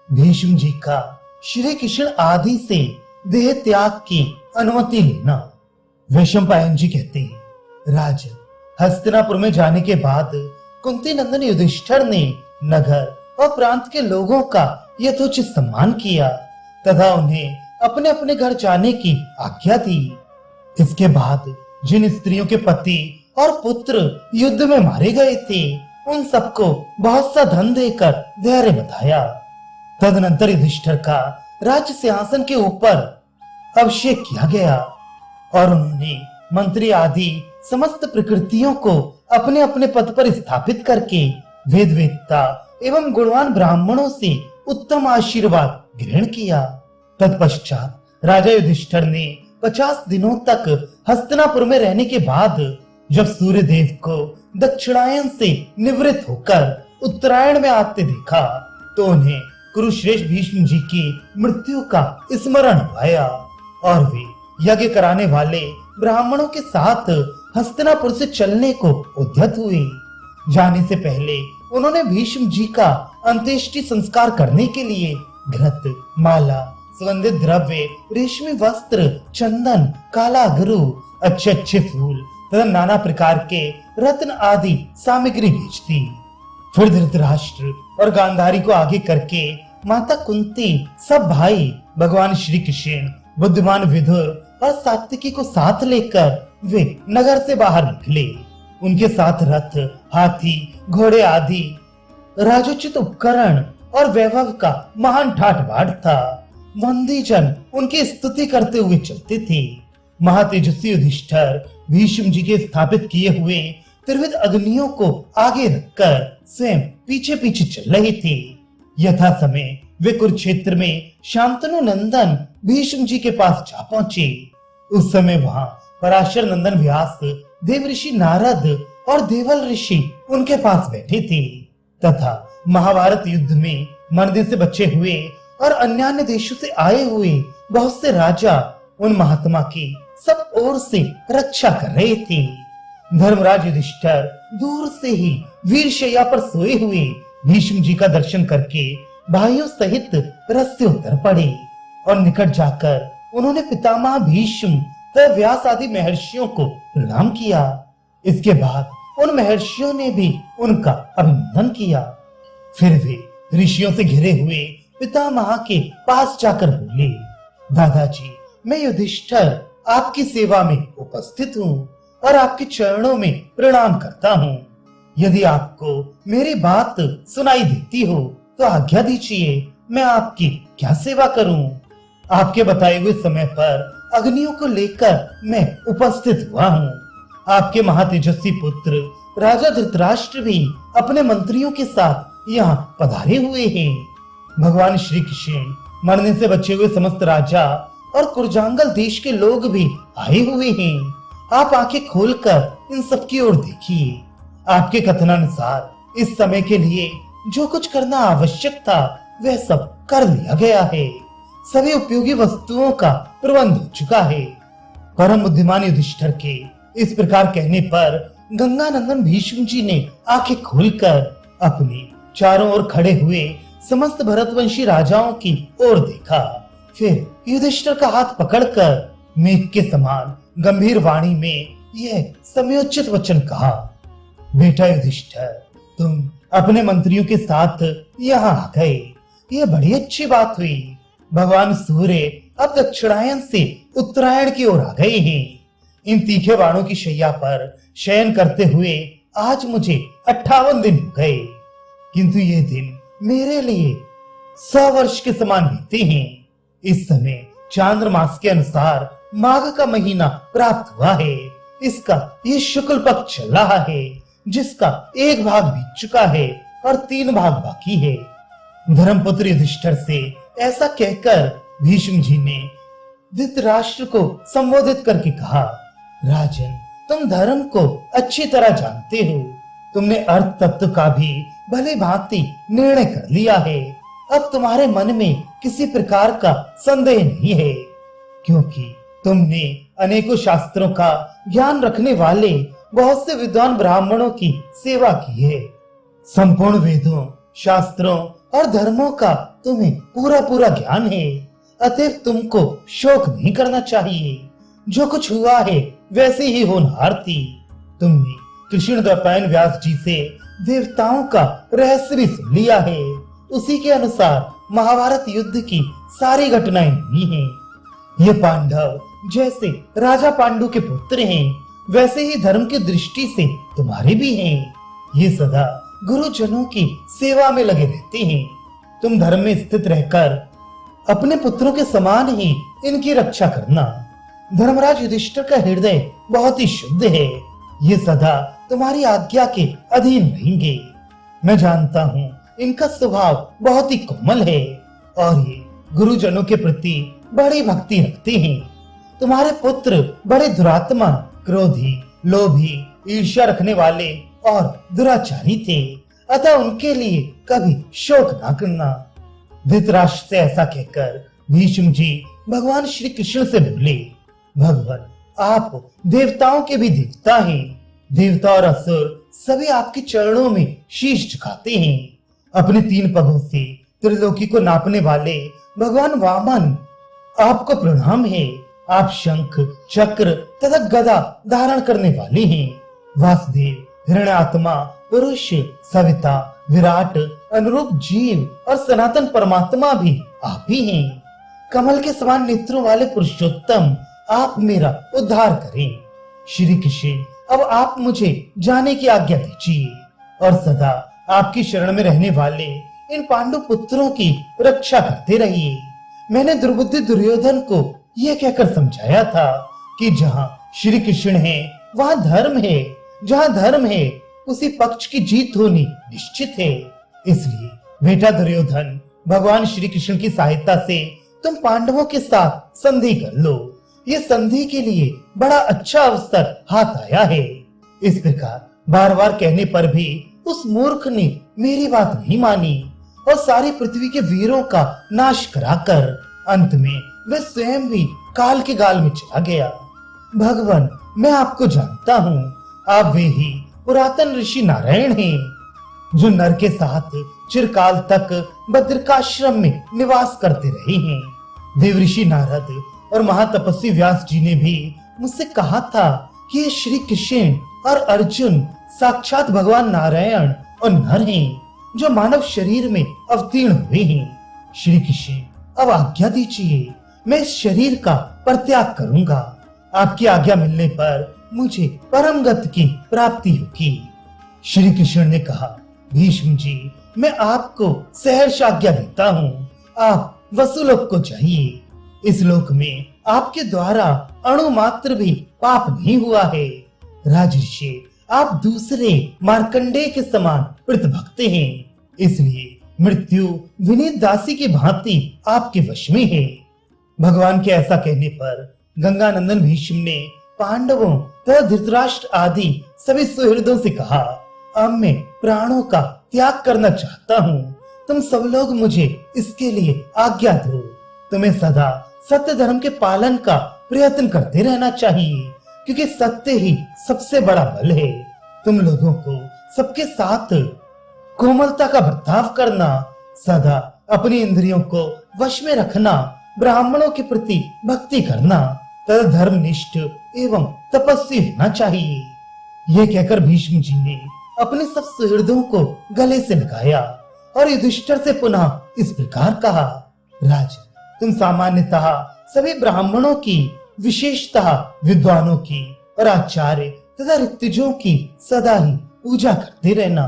भीष्म जी का श्री कृष्ण आदि से देह त्याग की अनुमति लेना। वैशंपायन जी कहते हैं, राजन, हस्तिनापुर में जाने के बाद कुंती नंदन युधिष्ठिर ने नगर और प्रांत के लोगों का यथोचित सम्मान किया तथा उन्हें अपने अपने घर जाने की आज्ञा दी। इसके बाद जिन स्त्रियों के पति और पुत्र युद्ध में मारे गए थे उन सबको बहुत सा धन देकर धैर्य बताया। तदनंतर युधिष्ठिर का राज्य सिंहासन के ऊपर अभिषेक किया गया और उन्होंने मंत्री आदि समस्त प्रकृतियों को अपने अपने पद पर स्थापित करके वेद वेदता एवं गुणवान ब्राह्मणों से उत्तम आशीर्वाद ग्रहण किया। तत्पश्चात राजा युधिष्ठिर ने 50 दिनों तक हस्तिनापुर में रहने के बाद जब सूर्य देव को दक्षिणायन से निवृत्त होकर उत्तरायण में आते देखा तो उन्हें कुरुश्रेष्ठ भीष्म जी की मृत्यु का स्मरण आया और वे यज्ञ कराने वाले ब्राह्मणों के साथ हस्तिनापुर से चलने को उद्यत हुए। जाने से पहले उन्होंने भीष्म जी का अंत्येष्टि संस्कार करने के लिए घृत, माला, सुगंधित द्रव्य, रेशमी वस्त्र, चंदन, काला अगरू, अच्छे अच्छे फूल तथा नाना प्रकार के रत्न आदि सामग्री भेज दी। फिर धृतराष्ट्र और गांधारी को आगे करके माता कुंती, सब भाई, भगवान श्री कृष्ण, बुद्धिमान विदुर और सात्विकी को साथ लेकर वे नगर से बाहर निकले। उनके साथ रथ, हाथी, घोड़े आदि राजोचित उपकरण और वैभव का महान ठाठ बाट था। वंदीजन उनकी स्तुति करते हुए चलते थे। महातेजस्वी युधिष्ठिर भीष्म जी के स्थापित किए हुए त्रिविध अग्नियों को आगे रखकर स्वयं पीछे पीछे चल रहे थे। यथा समय वे कुरुक्षेत्र में शांतनु नंदन भीष्म जी के पास जा पहुंचे। उस समय वहां पराशर नंदन व्यास, देव ऋषि नारद और देवल ऋषि उनके पास बैठे थे तथा महाभारत युद्ध में मरने से बचे हुए और अन्य देशों से आए हुए बहुत से राजा उन महात्मा की सब ओर से रक्षा कर रहे थे। धर्मराज युधिष्ठिर दूर से ही वीर शैया पर सोए हुए भीष्म जी का दर्शन करके भाइयों सहित रथ से उतर पड़े और निकट जाकर उन्होंने पितामह भीष्म तथा व्यास आदि महर्षियों को प्रणाम किया। इसके बाद उन महर्षियों ने भी उनका अभिनंदन किया। फिर वे ऋषियों से घिरे हुए पितामह के पास जाकर बोले, दादाजी, मैं युधिष्ठिर आपकी सेवा में उपस्थित हूँ और आपके चरणों में प्रणाम करता हूँ। यदि आपको मेरी बात सुनाई देती हो तो आज्ञा दीजिए, मैं आपकी क्या सेवा करूँ। आपके बताए हुए समय पर अग्नियों को लेकर मैं उपस्थित हुआ हूँ। आपके महातेजस्वी पुत्र राजा धृतराष्ट्र भी अपने मंत्रियों के साथ यहाँ पधारे हुए हैं। भगवान श्री कृष्ण, मरने से बचे हुए समस्त राजा और कुरजांगल देश के लोग भी आए हुए हैं। आप आंखें खोलकर इन सब की ओर देखिए। आपके कथनानुसार इस समय के लिए जो कुछ करना आवश्यक था वह सब कर लिया गया है। सभी उपयोगी वस्तुओं का प्रबंध हो चुका है। परम बुद्धिमान युधिष्ठिर के इस प्रकार कहने पर गंगानंदन भीष्म जी ने आंखें खोलकर अपने चारों ओर खड़े हुए समस्त भरतवंशी राजाओं की ओर देखा। फिर युधिष्ठिर का हाथ पकड़कर मेघ के समान गंभीर वाणी में यह समयोचित वचन कहा, बेटा युधिष्ठिर, तुम अपने मंत्रियों के साथ यहाँ आ गए, यह बड़ी अच्छी बात हुई। भगवान सूर्य अब दक्षिणायन से उत्तरायण की ओर आ गए हैं। इन तीखे बाणों की शैया पर शयन करते हुए आज मुझे 58 दिन हो गए, किंतु ये दिन मेरे लिए 100 वर्ष के समान बीते हैं। इस समय चांद्रमास के अनुसार माघ का महीना प्राप्त हुआ है। इसका ये शुक्ल पक्ष चल रहा है, जिसका एक भाग बीत चुका है और 3 भाग बाकी है। धर्मपुत्र युधिष्ठिर से ऐसा कहकर भीष्म जी ने धृतराष्ट्र को संबोधित करके कहा, राजन, तुम धर्म को अच्छी तरह जानते हो। तुमने अर्थ तत्व का भी भली भांति निर्णय कर लिया है। अब तुम्हारे मन में किसी प्रकार का संदेह नहीं है, क्योंकि तुमने अनेकों शास्त्रों का ज्ञान रखने वाले बहुत से विद्वान ब्राह्मणों की सेवा की है। संपूर्ण वेदों, शास्त्रों और धर्मों का तुम्हें पूरा पूरा ज्ञान है, अतएव तुमको शोक नहीं करना चाहिए। जो कुछ हुआ है वैसे ही होनहार थी। तुमने कृष्णद्वैपायन व्यास जी से देवताओं का रहस्य भी सुन लिया है। उसी के अनुसार महाभारत युद्ध की सारी घटनाएं हुई हैं। ये पांडव जैसे राजा पांडु के पुत्र हैं, वैसे ही धर्म की दृष्टि से तुम्हारे भी हैं। ये सदा गुरुजनों की सेवा में लगे रहते हैं। तुम धर्म में स्थित रहकर अपने पुत्रों के समान ही इनकी रक्षा करना। धर्मराज युधिष्ठिर का हृदय बहुत ही शुद्ध है। ये सदा तुम्हारी आज्ञा के अधीन रहेंगे। मैं जानता हूँ इनका स्वभाव बहुत ही कोमल है और ये गुरुजनों के प्रति बड़ी भक्ति रखते हैं। तुम्हारे पुत्र बड़े दुरात्मा, क्रोधी, लोभी, ईर्ष्या रखने वाले और दुराचारी थे, अतः उनके लिए कभी शोक ना करना। धृतराष्ट्र से ऐसा कहकर भीष्म जी भगवान श्री कृष्ण से बोले, भगवान आप देवताओं के भी देवता हैं। देवता और असुर सभी आपके चरणों में शीश झुकाते हैं। अपने 3 पगों से त्रिलोकी को नापने वाले भगवान वामन आपको प्रणाम है। आप शंख, चक्र तथा गदा धारण करने वाले हैं। वासुदेव, हिरण्यात्मा, पुरुष, सविता, विराट, अनुरूप जीव और सनातन परमात्मा भी आप ही हैं। कमल के समान नेत्रों वाले पुरुषोत्तम आप मेरा उद्धार करें। श्री कृष्ण अब आप मुझे जाने की आज्ञा दीजिए और सदा आपकी शरण में रहने वाले इन पांडु पुत्रों की रक्षा करते रहिए। मैंने दुर्बुद्धि दुर्योधन को यह कहकर समझाया था कि जहाँ श्री कृष्ण है वहाँ धर्म है, जहाँ धर्म है उसी पक्ष की जीत होनी निश्चित है। इसलिए बेटा दुर्योधन, भगवान श्री कृष्ण की सहायता से तुम पांडवों के साथ संधि कर लो। ये संधि के लिए बड़ा अच्छा अवसर हाथ आया है। इस प्रकार बार बार कहने पर भी उस मूर्ख ने मेरी बात नहीं मानी और सारी पृथ्वी के वीरों का नाश कराकर अंत में वह स्वयं भी काल के गाल में चला गया। भगवान, मैं आपको जानता हूँ, आप वे ही पुरातन ऋषि नारायण हैं जो नर के साथ चिरकाल तक बद्रिकाश्रम में निवास करते रहे हैं। देव ऋषि नारद और महातपस्वी व्यास जी ने भी मुझसे कहा था कि ये श्री कृष्ण और अर्जुन साक्षात भगवान नारायण और नर हैं जो मानव शरीर में अवतीर्ण हुए हैं। श्री कृष्ण अब आज्ञा दीजिए, मैं इस शरीर का परित्याग करूंगा। आपकी आज्ञा मिलने पर मुझे परम गति की प्राप्ति होगी। श्री कृष्ण ने कहा, भीष्म जी मैं आपको सहर्ष आज्ञा देता हूँ। आप वसुलोक को जाइए। इस लोक में आपके द्वारा अणु मात्र भी पाप नहीं हुआ है। राजर्षि, आप दूसरे मार्कंडेय के समान प्रतिभक्त हैं, इसलिए मृत्यु विनीत दासी की भांति आपके वश में है। भगवान के ऐसा कहने पर गंगानंदन भीष्म ने पांडवों तथा धृतराष्ट्र आदि सभी सुहृदों से कहा, अब मैं प्राणों का त्याग करना चाहता हूँ। तुम सब लोग मुझे इसके लिए आज्ञा दो। तुम्हें सदा सत्य धर्म के पालन का प्रयत्न करते रहना चाहिए, क्योंकि सत्य ही सबसे बड़ा बल है। तुम लोगों को सबके साथ कोमलता का बर्ताव करना, सदा अपनी इंद्रियों को वश में रखना, ब्राह्मणों के प्रति भक्ति करना तथा धर्मनिष्ठ एवं तपस्वी होना चाहिए। ये कहकर भीष्म जी ने अपने सब सुहृदों को गले से लगाया और युधिष्ठिर से पुनः इस प्रकार कहा, राजन, तुम सामान्यतः सभी ब्राह्मणों की, विशेषतः विद्वानों की और आचार्य तथा ऋत्विजों की सदा ही पूजा करते रहना।